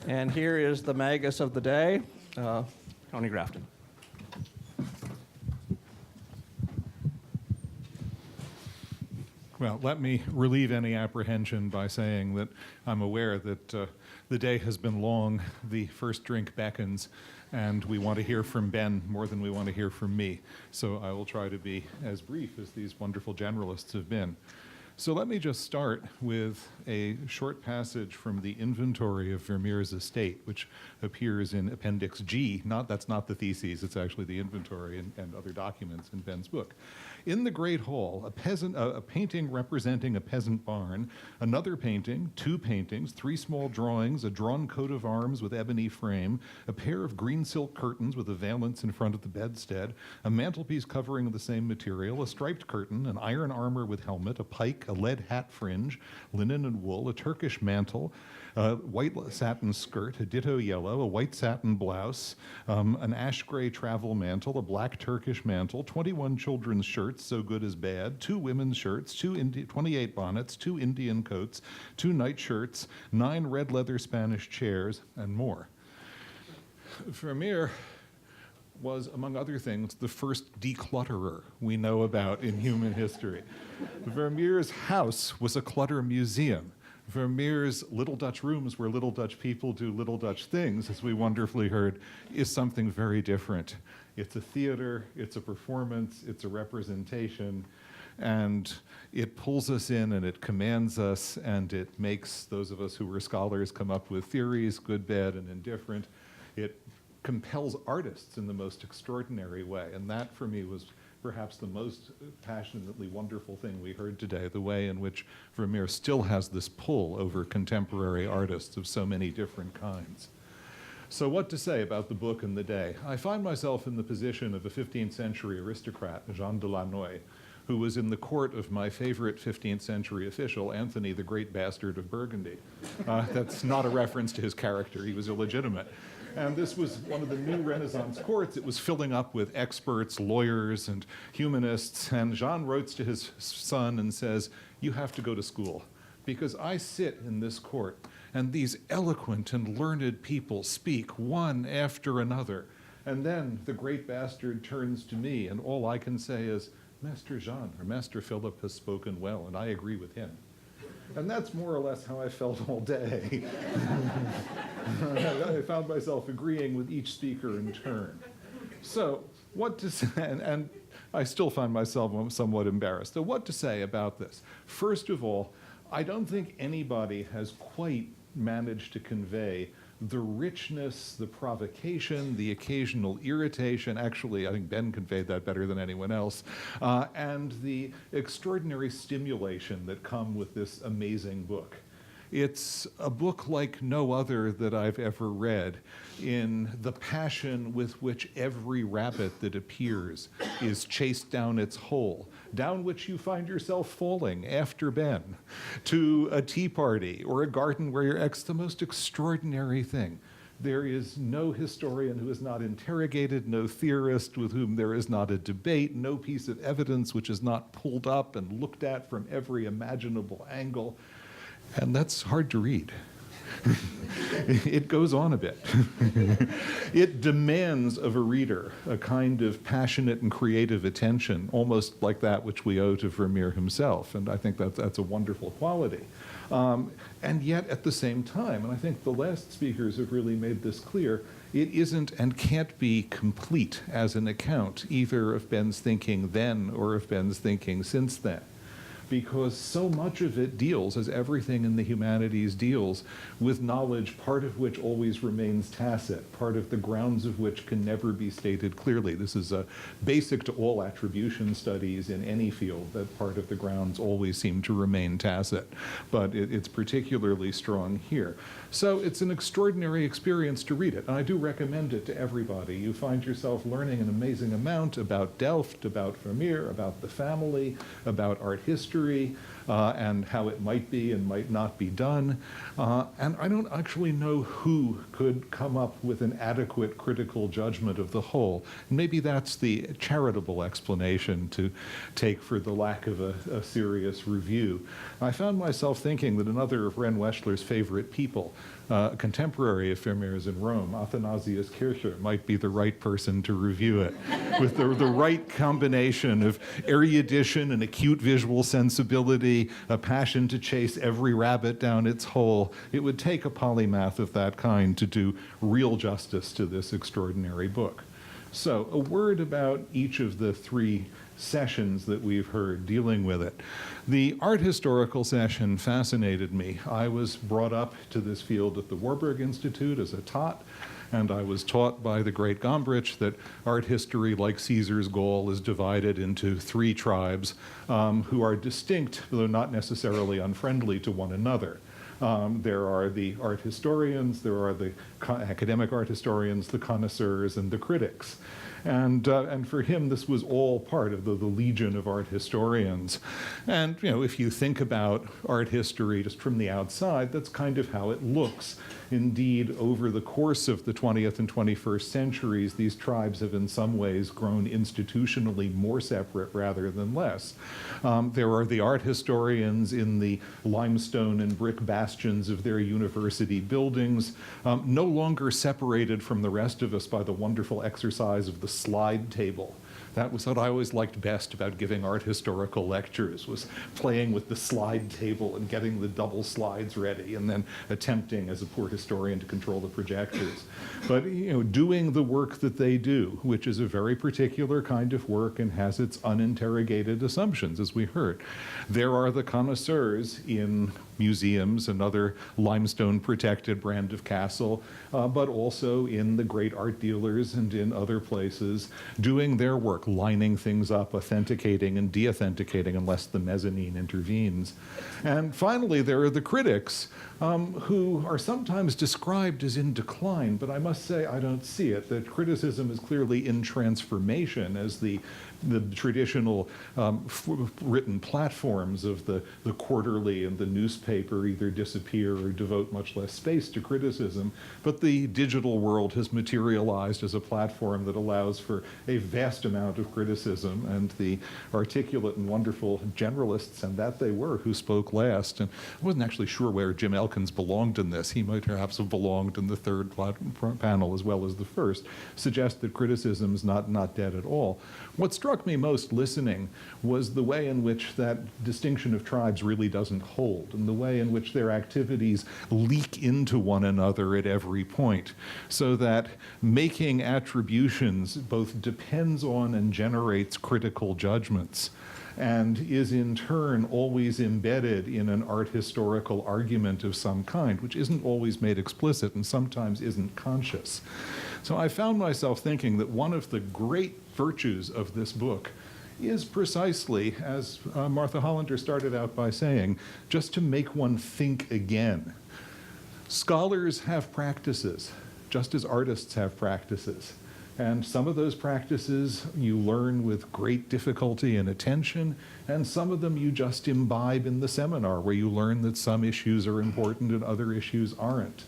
And here is the magus of the day, Tony Grafton. Well, let me relieve any apprehension by saying that I'm aware that the day has been long, the first drink beckons, and we want to hear from Ben more than we want to hear from me. So I will try to be as brief as these wonderful generalists have been. So let me just start with a short passage from the inventory of Vermeers' estate, which appears in Appendix G. That's not the theses, it's actually the inventory and other documents in Ben's book. In the Great Hall, a painting representing a peasant barn, another painting, two paintings, three small drawings, a drawn coat of arms with ebony frame, a pair of green silk curtains with a valance in front of the bedstead, a mantelpiece covering of the same material, a striped curtain, an iron armor with helmet, a pike, a lead hat fringe, linen and wool, a Turkish mantle, a white satin skirt, a ditto yellow, a white satin blouse, an ash gray travel mantle, a black Turkish mantle, 21 children's shirts, so good as bad, 2 women's shirts, 28 bonnets, 2 Indian coats, 2 nightshirts, 9 red leather Spanish chairs, and more. Vermeer was, among other things, the first declutterer we know about in human history. Vermeer's house was a clutter museum. Vermeer's little Dutch rooms where little Dutch people do little Dutch things, as we wonderfully heard, is something very different. It's a theater, it's a performance, it's a representation, and it pulls us in and it commands us, and it makes those of us who were scholars come up with theories, good, bad, and indifferent. It compels artists in the most extraordinary way, and that for me was perhaps the most passionately wonderful thing we heard today, the way in which Vermeer still has this pull over contemporary artists of so many different kinds. So what to say about the book and the day? I find myself in the position of a 15th century aristocrat, Jean de Lannoy, who was in the court of my favorite 15th century official, Anthony the Great Bastard of Burgundy. That's not a reference to his character, he was illegitimate. And this was one of the new Renaissance courts. It was filling up with experts, lawyers, and humanists. And Jean writes to his son and says, "You have to go to school, because I sit in this court, and these eloquent and learned people speak one after another. And then the great bastard turns to me, and all I can say is, 'Master Jean, or Master Philip has spoken well, and I agree with him.'" And that's more or less how I felt all day. I found myself agreeing with each speaker in turn. So what to say, and I still find myself somewhat embarrassed. So what to say about this? First of all, I don't think anybody has quite managed to convey the richness, the provocation, the occasional irritation. Actually, I think Ben conveyed that better than anyone else, and the extraordinary stimulation that come with this amazing book. It's a book like no other that I've ever read, in the passion with which every rabbit that appears is chased down its hole, down which you find yourself falling after Ben, to a tea party or a garden where you're the most extraordinary thing. There is no historian who is not interrogated, no theorist with whom there is not a debate, no piece of evidence which is not pulled up and looked at from every imaginable angle. And that's hard to read. It goes on a bit. It demands of a reader a kind of passionate and creative attention, almost like that which we owe to Vermeer himself, and I think that's a wonderful quality. And yet, at the same time, and I think the last speakers have really made this clear, it isn't and can't be complete as an account, either of Ben's thinking then or of Ben's thinking since then. Because so much of it deals, as everything in the humanities deals, with knowledge, part of which always remains tacit, part of the grounds of which can never be stated clearly. This is basic to all attribution studies in any field, that part of the grounds always seem to remain tacit. But it's particularly strong here. So it's an extraordinary experience to read it, and I do recommend it to everybody. You find yourself learning an amazing amount about Delft, about Vermeer, about the family, about art history, and how it might be and might not be done. And I don't actually know who could come up with an adequate critical judgment of the whole. And maybe that's the charitable explanation to take for the lack of a serious review. I found myself thinking that another of Ren Weschler's favorite people, a contemporary of Vermeers in Rome, Athanasius Kircher, might be the right person to review it. With the right combination of erudition and acute visual sensibility, a passion to chase every rabbit down its hole, it would take a polymath of that kind to do real justice to this extraordinary book. So, a word about each of the three sessions that we've heard dealing with it. The art historical session fascinated me. I was brought up to this field at the Warburg Institute as a tot, and I was taught by the great Gombrich that art history, like Caesar's Gaul, is divided into three tribes who are distinct, though not necessarily unfriendly to one another. There are the art historians, there are the academic art historians, the connoisseurs, and the critics. And for him, this was all part of the legion of art historians. And if you think about art history just from the outside, that's kind of how it looks. Indeed, over the course of the 20th and 21st centuries, these tribes have in some ways grown institutionally more separate rather than less. There are the art historians in the limestone and brick bastions of their university buildings, no longer separated from the rest of us by the wonderful exercise of the slide table. That was what I always liked best about giving art historical lectures, was playing with the slide table and getting the double slides ready and then attempting as a poor historian to control the projectors. But doing the work that they do, which is a very particular kind of work and has its uninterrogated assumptions, as we heard. There are the connoisseurs in museums, another limestone protected brand of castle, but also in the great art dealers and in other places, doing their work, lining things up, authenticating and de-authenticating unless the mezzanine intervenes. And finally, there are the critics, who are sometimes described as in decline, but I must say I don't see it. That criticism is clearly in transformation as the traditional written platforms of the quarterly and the newspaper either disappear or devote much less space to criticism, but the digital world has materialized as a platform that allows for a vast amount of criticism, and the articulate and wonderful generalists, and that they were, who spoke last. And I wasn't actually sure where Jim Elkins belonged in this. He might perhaps have belonged in the third panel as well as the first, suggest that criticism is not dead at all. What struck me most listening was the way in which that distinction of tribes really doesn't hold, and the way in which their activities leak into one another at every point, so that making attributions both depends on and generates critical judgments, and is in turn always embedded in an art historical argument of some kind, which isn't always made explicit and sometimes isn't conscious. So I found myself thinking that one of the great virtues of this book is precisely, as Martha Hollander started out by saying, just to make one think again. Scholars have practices, just as artists have practices. And some of those practices you learn with great difficulty and attention, and some of them you just imbibe in the seminar, where you learn that some issues are important and other issues aren't.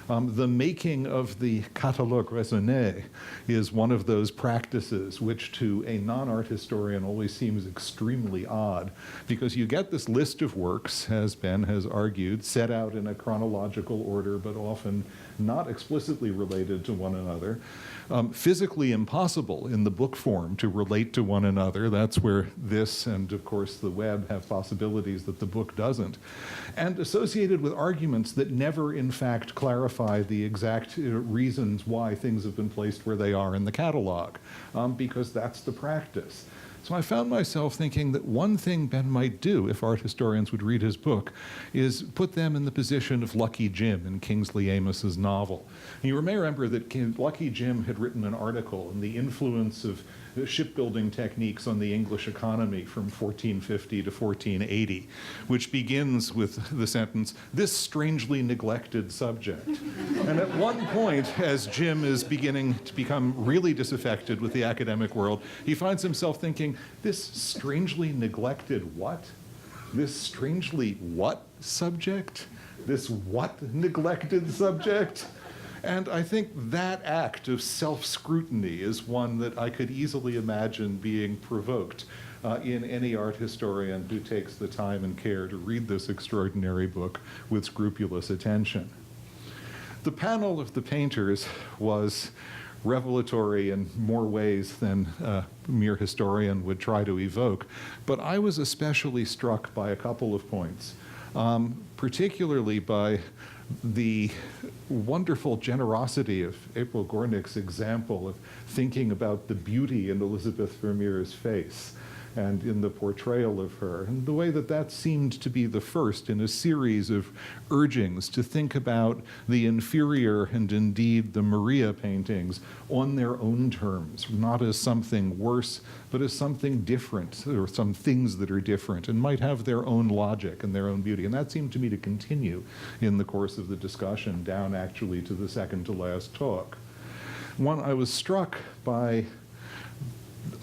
The making of the catalogue raisonné is one of those practices which to a non-art historian always seems extremely odd, because you get this list of works, as Ben has argued, set out in a chronological order, but often not explicitly related to one another. Physically impossible in the book form to relate to one another. That's where this and, of course, the web have possibilities that the book doesn't. And associated with arguments that never, in fact, clarify the exact reasons why things have been placed where they are in the catalog, because that's the practice. So I found myself thinking that one thing Ben might do, if art historians would read his book, is put them in the position of Lucky Jim in Kingsley Amos's novel. And you may remember that Lucky Jim had written an article on the influence of shipbuilding techniques on the English economy from 1450 to 1480, which begins with the sentence, "this strangely neglected subject." And at one point, as Jim is beginning to become really disaffected with the academic world, he finds himself thinking, this strangely neglected what? this strangely what subject? This what neglected subject? And I think that act of self-scrutiny is one that I could easily imagine being provoked in any art historian who takes the time and care to read this extraordinary book with scrupulous attention. The panel of the painters was revelatory in more ways than a mere historian would try to evoke, but I was especially struck by a couple of points, particularly by the wonderful generosity of April Gornick's example of thinking about the beauty in Elizabeth Vermeers' face and in the portrayal of her, and the way that that seemed to be the first in a series of urgings to think about the inferior and indeed the Maria paintings on their own terms, not as something worse, but as something different, or some things that are different and might have their own logic and their own beauty. And that seemed to me to continue in the course of the discussion down actually to the second to last talk. One, I was struck by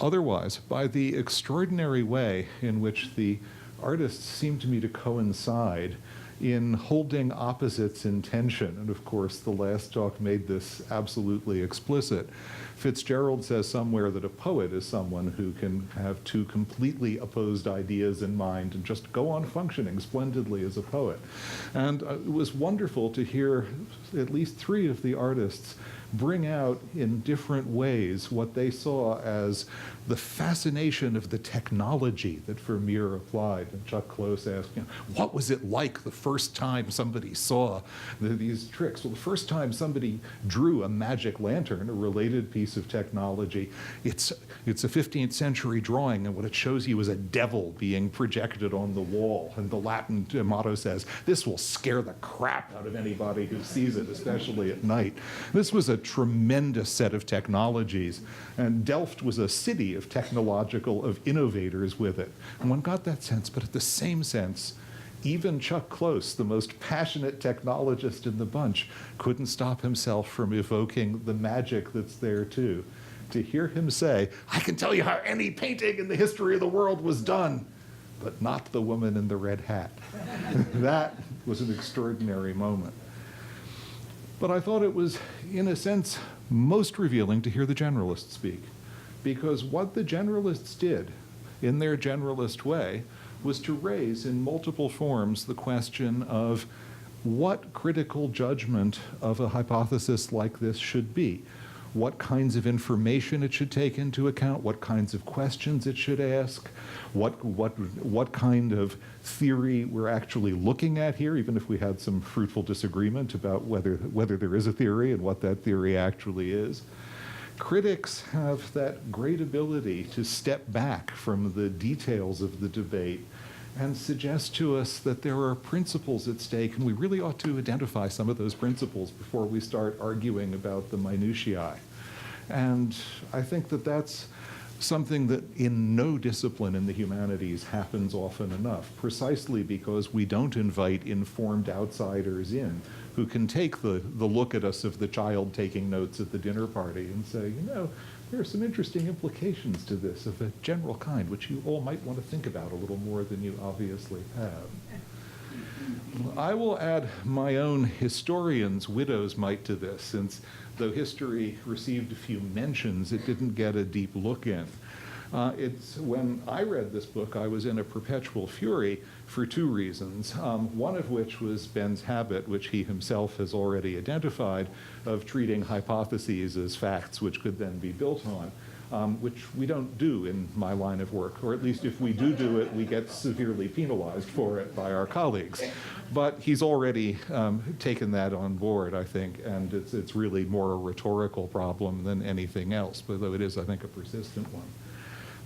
otherwise, by the extraordinary way in which the artists seem to me to coincide in holding opposites in tension. And of course, the last talk made this absolutely explicit. Fitzgerald says somewhere that a poet is someone who can have two completely opposed ideas in mind and just go on functioning splendidly as a poet. And it was wonderful to hear at least three of the artists bring out in different ways what they saw as the fascination of the technology that Vermeer applied. And Chuck Close asked, what was it like the first time somebody saw these tricks? Well, the first time somebody drew a magic lantern, a related piece of technology, it's a 15th century drawing, and what it shows you is a devil being projected on the wall. And the Latin motto says, this will scare the crap out of anybody who sees it, especially at night. This was a tremendous set of technologies, and Delft was a city of innovators with it. And one got that sense, but at the same sense, even Chuck Close, the most passionate technologist in the bunch, couldn't stop himself from evoking the magic that's there too. To hear him say, I can tell you how any painting in the history of the world was done, but not the woman in the red hat. That was an extraordinary moment. But I thought it was, in a sense, most revealing to hear the generalists speak, because what the generalists did in their generalist way was to raise in multiple forms the question of what critical judgment of a hypothesis like this should be, what kinds of information it should take into account, what kinds of questions it should ask, what kind of theory we're actually looking at here, even if we had some fruitful disagreement about whether there is a theory and what that theory actually is. Critics have that great ability to step back from the details of the debate and suggest to us that there are principles at stake, and we really ought to identify some of those principles before we start arguing about the minutiae. And I think that that's something that in no discipline in the humanities happens often enough, precisely because we don't invite informed outsiders in who can take the look at us of the child taking notes at the dinner party and say, there are some interesting implications to this of a general kind, which you all might want to think about a little more than you obviously have. I will add my own historian's widow's mite to this, since though history received a few mentions, it didn't get a deep look in. When I read this book, I was in a perpetual fury for two reasons, one of which was Ben's habit, which he himself has already identified, of treating hypotheses as facts which could then be built on, which we don't do in my line of work, or at least if we do it, we get severely penalized for it by our colleagues. But he's already taken that on board, I think, and it's really more a rhetorical problem than anything else, but though it is, I think, a persistent one.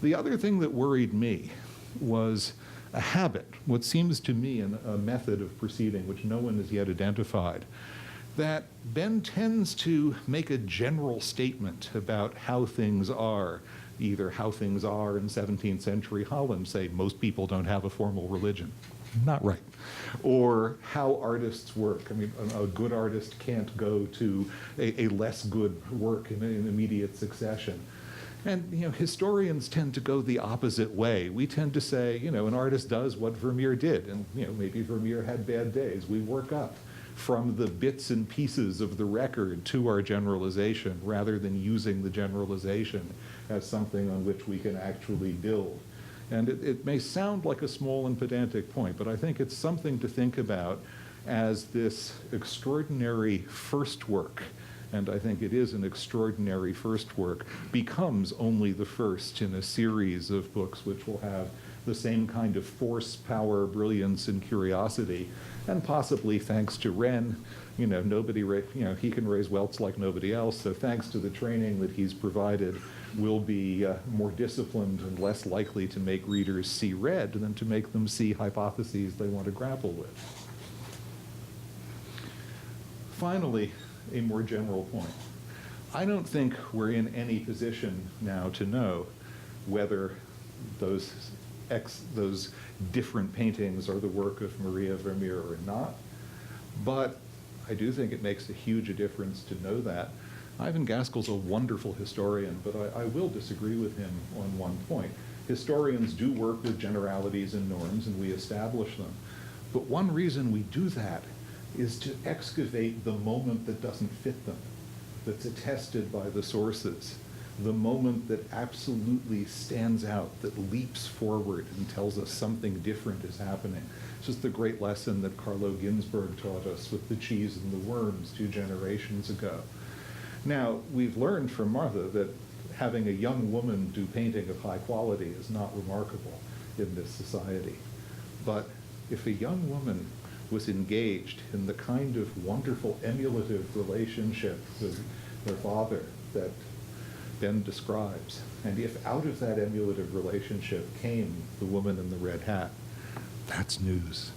The other thing that worried me was a habit, what seems to me a method of proceeding which no one has yet identified, that Ben tends to make a general statement about how things are, either how things are in 17th century Holland, say most people don't have a formal religion. Not right. Or how artists work. I mean, a good artist can't go to a less good work in immediate succession. And historians tend to go the opposite way. We tend to say, an artist does what Vermeer did, and maybe Vermeer had bad days. We work up from the bits and pieces of the record to our generalization, rather than using the generalization as something on which we can actually build. And it may sound like a small and pedantic point, but I think it's something to think about as this extraordinary first work, and I think it is an extraordinary first work, becomes only the first in a series of books which will have the same kind of force, power, brilliance, and curiosity. And possibly thanks to Ren, he can raise welts like nobody else, so thanks to the training that he's provided, we'll be more disciplined and less likely to make readers see red than to make them see hypotheses they want to grapple with. Finally, a more general point. I don't think we're in any position now to know whether those different paintings are the work of Maria Vermeer or not, but I do think it makes a huge difference to know that. Ivan Gaskell's a wonderful historian, but I will disagree with him on one point. Historians do work with generalities and norms, and we establish them. But one reason we do that is to excavate the moment that doesn't fit them, that's attested by the sources, the moment that absolutely stands out, that leaps forward and tells us something different is happening. It's just the great lesson that Carlo Ginzburg taught us with the cheese and the worms 2 generations ago. Now, we've learned from Martha that having a young woman do painting of high quality is not remarkable in this society. But if a young woman was engaged in the kind of wonderful emulative relationship with her father that Ben describes, and if out of that emulative relationship came the woman in the red hat, that's news.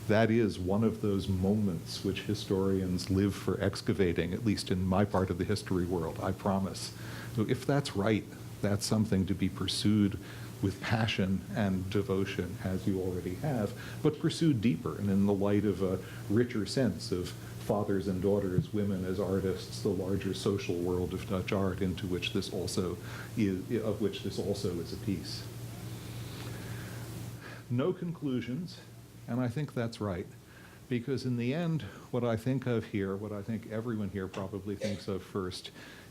That is one of those moments which historians live for excavating, at least in my part of the history world, I promise. So if that's right, that's something to be pursued with passion and devotion, as you already have, but pursued deeper and in the light of a richer sense of fathers and daughters, women as artists, the larger social world of Dutch art into which this also is, of which this also is a piece. No conclusions, and I think that's right, because in the end, what I think of here, what I think everyone here probably thinks of first,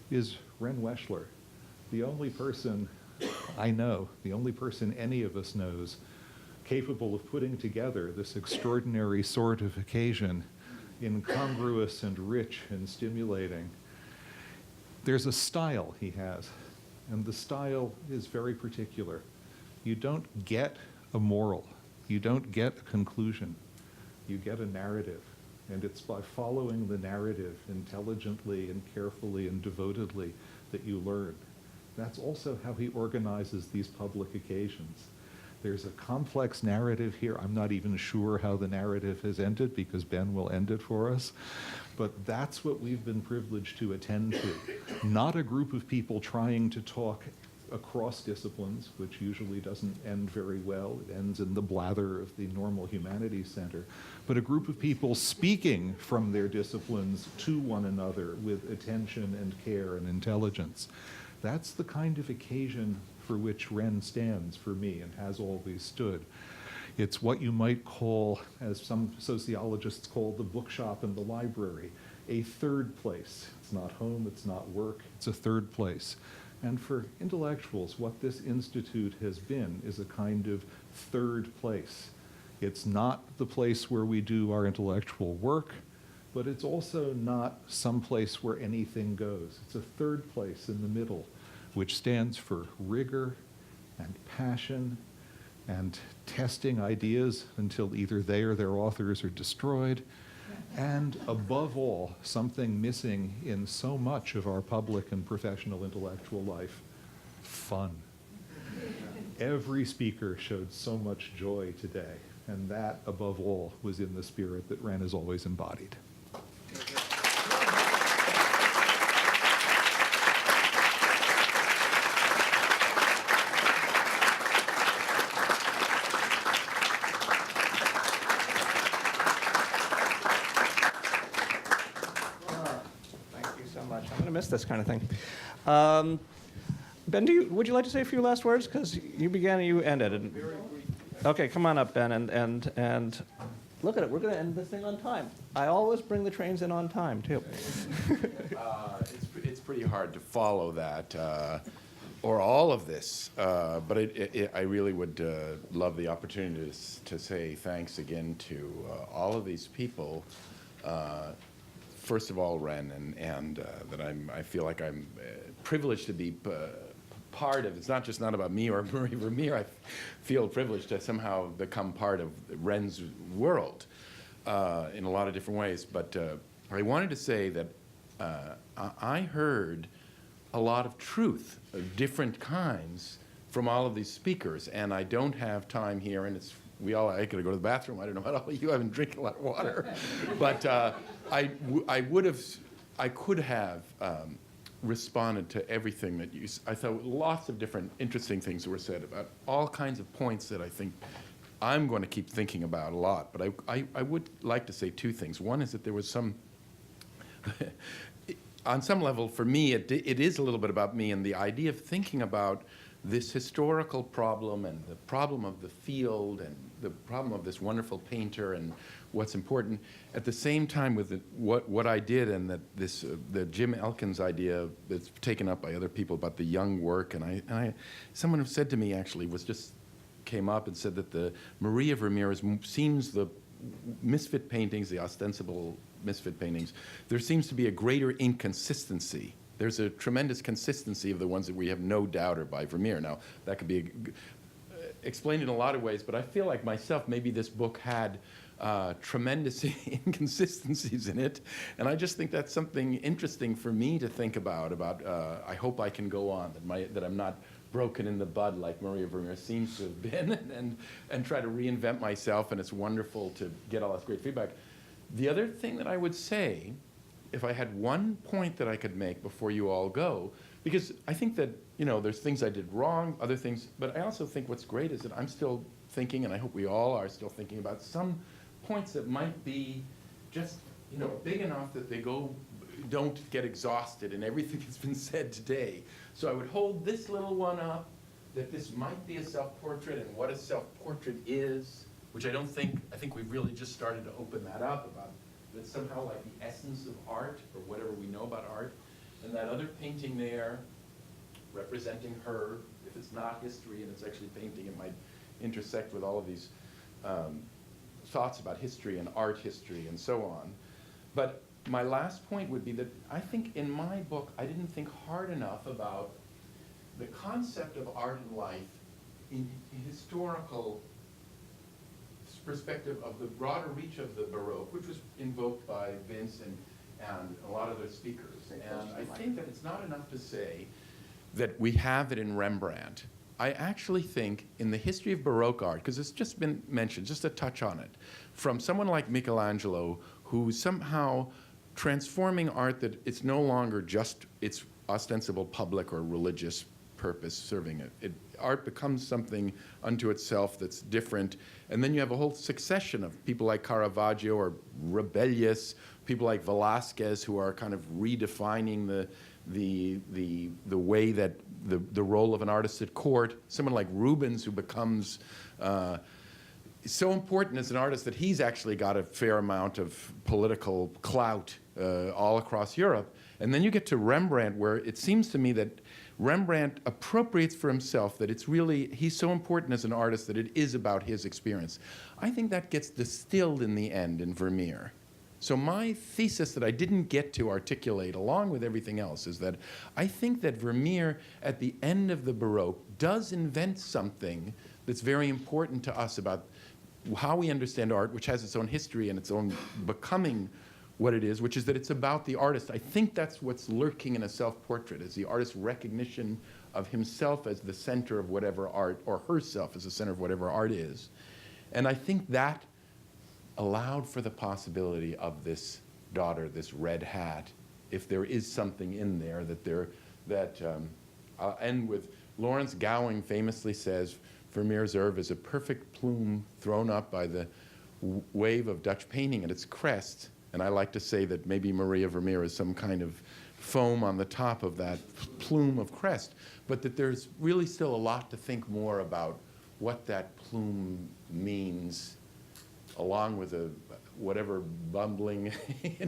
is Ren Weschler, the only person I know, the only person any of us knows, capable of putting together this extraordinary sort of occasion, incongruous and rich and stimulating. There's a style he has, and the style is very particular. You don't get a moral. You don't get a conclusion. You get a narrative, and it's by following the narrative intelligently and carefully and devotedly that you learn. That's also how he organizes these public occasions. There's a complex narrative here. I'm not even sure how the narrative has ended because Ben will end it for us. But that's what we've been privileged to attend to. Not a group of people trying to talk across disciplines, which usually doesn't end very well. It ends in the blather of the normal humanities center. But a group of people speaking from their disciplines to one another with attention and care and intelligence. That's the kind of occasion for which Ren stands for me and has always stood. It's what you might call, as some sociologists call, the bookshop and the library, a third place. It's not home, it's not work, it's a third place. And for intellectuals, what this institute has been is a kind of third place. It's not the place where we do our intellectual work, but it's also not some place where anything goes. It's a third place in the middle, which stands for rigor and passion and testing ideas until either they or their authors are destroyed, and above all, something missing in so much of our public and professional intellectual life, fun. Every speaker showed so much joy today, and that, above all, was in the spirit that Ren has always embodied. Thank you so much. I'm going to miss this kind of thing. Ben, would you like to say a few last words? Because you began and you ended. And, okay, come on up, Ben, and look at it. We're going to end this thing on time. I always bring the trains in on time, too. It's pretty hard to follow that, or all of this, but I really would love the opportunity to say thanks again to all of these people. First of all, Ren, and that I feel like I'm privileged to be part of. It's not about me or Marie Vermeer. I feel privileged to somehow become part of Ren's world in a lot of different ways. But I wanted to say that I heard a lot of truth of different kinds from all of these speakers, and I don't have time here, and I could go to the bathroom. I don't know about all of you. I've been drinking a lot of water, but I could have responded to everything that I thought lots of different interesting things were said about all kinds of points that I think I'm going to keep thinking about a lot. But I would like to say two things. One is that there was some, on some level, for me, it is a little bit about me and the idea of thinking about this historical problem and the problem of the field and the problem of this wonderful painter and what's important, at the same time with what I did, and that the Jim Elkins idea that's taken up by other people about the young work. And someone who said to me actually came up and said that the Maria Vermeer seems the misfit paintings, the ostensible misfit paintings, there seems to be a greater inconsistency. There's a tremendous consistency of the ones that we have no doubt are by Vermeer. Now, that could be explained in a lot of ways, but I feel like myself, maybe this book had tremendous inconsistencies in it, and I just think that's something interesting for me to think about I hope I can go on, that I'm not broken in the bud like Maria Vermeer seems to have been, and try to reinvent myself, and it's wonderful to get all this great feedback. The other thing that I would say, if I had one point that I could make before you all go, because I think that, there's things I did wrong, other things, but I also think what's great is that I'm still thinking, and I hope we all are still thinking about some points that might be just, big enough that they don't get exhausted in everything that's been said today. So I would hold this little one up, that this might be a self-portrait, and what a self-portrait is, which I think we've really just started to open that up about. That's somehow like the essence of art, or whatever we know about art. And that other painting there, representing her, if it's not history and it's actually painting, it might intersect with all of these thoughts about history and art history and so on. But my last point would be that I think in my book, I didn't think hard enough about the concept of art and life in historical perspective of the broader reach of the Baroque, which was invoked by Vince and a lot of the speakers. And I think that it's not enough to say that we have it in Rembrandt. I actually think in the history of Baroque art, because it's just been mentioned, just a touch on it, from someone like Michelangelo, who's somehow transforming art that it's no longer just its ostensible public or religious purpose serving it. Art becomes something unto itself that's different, and then you have a whole succession of people like Caravaggio or rebellious, people like Velázquez who are kind of redefining the way that the role of an artist at court. Someone like Rubens who becomes so important as an artist that he's actually got a fair amount of political clout all across Europe. And then you get to Rembrandt, where it seems to me that Rembrandt appropriates for himself that he's so important as an artist that it is about his experience. I think that gets distilled in the end in Vermeer. So my thesis that I didn't get to articulate along with everything else is that I think that Vermeer at the end of the Baroque does invent something that's very important to us about how we understand art, which has its own history and its own becoming what it is, which is that it's about the artist. I think that's what's lurking in a self-portrait, is the artist's recognition of himself as the center of whatever art, or herself as the center of whatever art is. And I think that allowed for the possibility of this daughter, this red hat, if there is something in there I'll end with, Lawrence Gowing famously says, Vermeer's oeuvre is a perfect plume thrown up by the wave of Dutch painting at its crest. And I like to say that maybe Maria Vermeer is some kind of foam on the top of that plume of crest, but that there's really still a lot to think more about what that plume means, along with whatever bumbling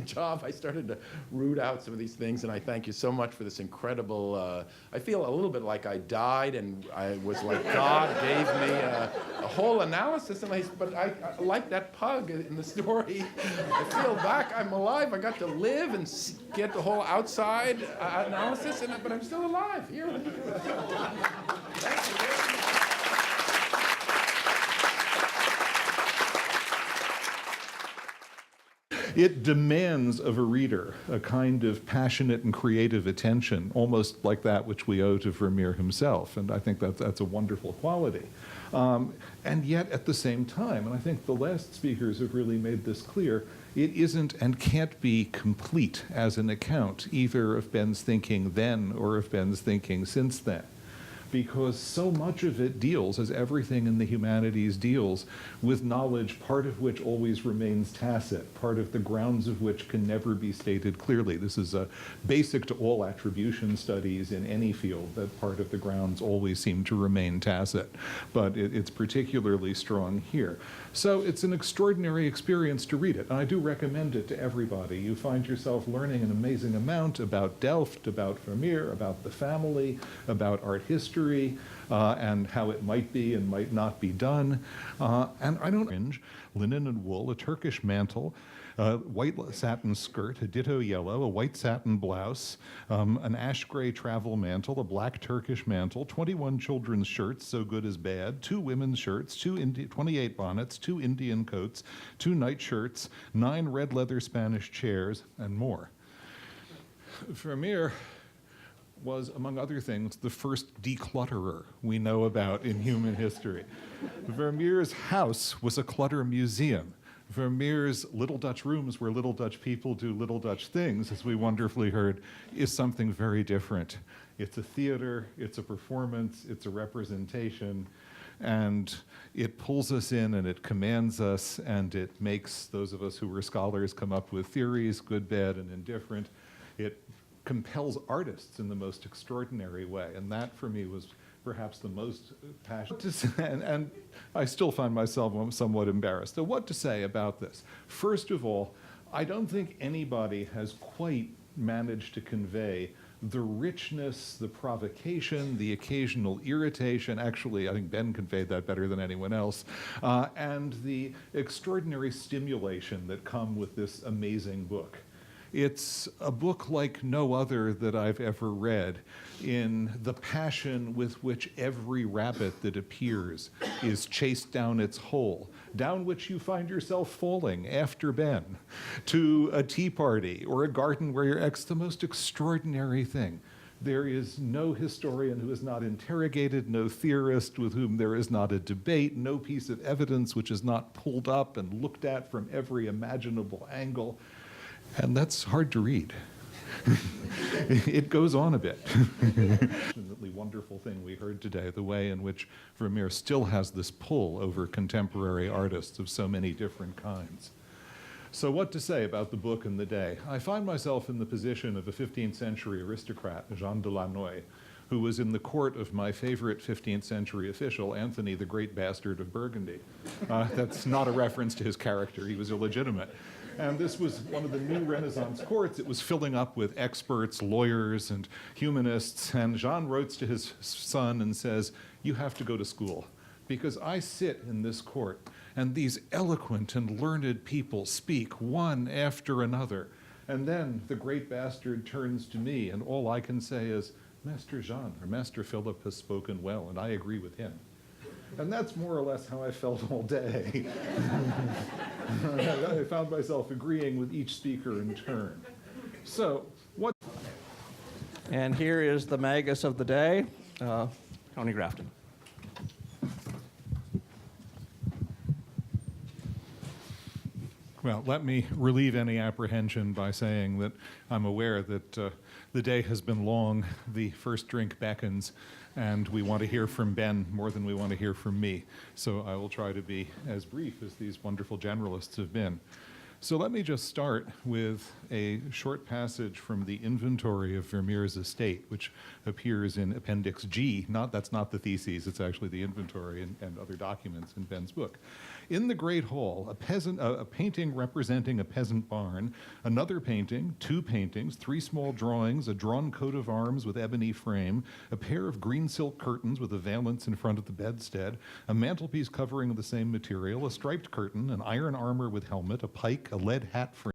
job. I started to root out some of these things, and I thank you so much for this incredible, I feel a little bit like I died and I was like God gave me a whole analysis, but I like that pug in the story. I feel back, I'm alive, I got to live and get the whole outside analysis, but I'm still alive. Here, let me do it. Thank you. It demands of a reader a kind of passionate and creative attention, almost like that which we owe to Vermeer himself, and I think that's a wonderful quality. And yet, at the same time, and I think the last speakers have really made this clear, it isn't and can't be complete as an account, either of Ben's thinking then or of Ben's thinking since then. Because so much of it deals, as everything in the humanities deals, with knowledge, part of which always remains tacit, part of the grounds of which can never be stated clearly. This is basic to all attribution studies in any field, that part of the grounds always seem to remain tacit. But it's particularly strong here. So it's an extraordinary experience to read it, and I do recommend it to everybody. You find yourself learning an amazing amount about Delft, about Vermeer, about the family, about art history, and how it might be and might not be done. And I don't know, linen and wool, a Turkish mantle, white satin skirt, a ditto yellow, a white satin blouse, an ash gray travel mantle, a black Turkish mantle, 21 children's shirts, so good as bad, 2 women's shirts, 28 bonnets, 2 Indian coats, 2 night shirts, 9 red leather Spanish chairs, and more. Vermeer was, among other things, the first declutterer we know about in human history. Vermeer's house was a clutter museum. Vermeer's little Dutch rooms where little Dutch people do little Dutch things, as we wonderfully heard, is something very different. It's a theater, it's a performance, it's a representation, and it pulls us in and it commands us, and it makes those of us who were scholars come up with theories, good, bad, and indifferent. It compels artists in the most extraordinary way, and that for me was perhaps the most passionate. And I still find myself somewhat embarrassed. So what to say about this? First of all, I don't think anybody has quite managed to convey the richness, the provocation, the occasional irritation. Actually, I think Ben conveyed that better than anyone else, and the extraordinary stimulation that come with this amazing book. It's a book like no other that I've ever read, in the passion with which every rabbit that appears is chased down its hole, down which you find yourself falling after Ben, to a tea party or a garden where you're the most extraordinary thing. There is no historian who is not interrogated, no theorist with whom there is not a debate, no piece of evidence which is not pulled up and looked at from every imaginable angle. And that's hard to read. It goes on a bit. Absolutely wonderful thing we heard today, the way in which Vermeer still has this pull over contemporary artists of so many different kinds. So what to say about the book and the day? I find myself in the position of a 15th century aristocrat, Jean de Lannoy, who was in the court of my favorite 15th century official, Anthony, the Great Bastard of Burgundy. That's not a reference to his character. He was illegitimate. And this was one of the new Renaissance courts. It was filling up with experts, lawyers, and humanists. And Jean writes to his son and says, "You have to go to school, because I sit in this court, and these eloquent and learned people speak one after another. And then the great bastard turns to me, and all I can say is, 'Master Jean, or Master Philip has spoken well, and I agree with him.'" And that's more or less how I felt all day. I found myself agreeing with each speaker in turn. So, what? And here is the magus of the day, Tony Grafton. Well, let me relieve any apprehension by saying that I'm aware that the day has been long, the first drink beckons, and we want to hear from Ben more than we want to hear from me. So I will try to be as brief as these wonderful generalists have been. So let me just start with a short passage from the inventory of Vermeers' estate, which appears in Appendix G. That's not the theses, it's actually the inventory and other documents in Ben's book. In the Great Hall, a painting representing a peasant barn, another painting, 2 paintings, 3 small drawings, a drawn coat of arms with ebony frame, a pair of green silk curtains with a valance in front of the bedstead, a mantelpiece covering of the same material, a striped curtain, an iron armor with helmet, a pike, a lead hat frame,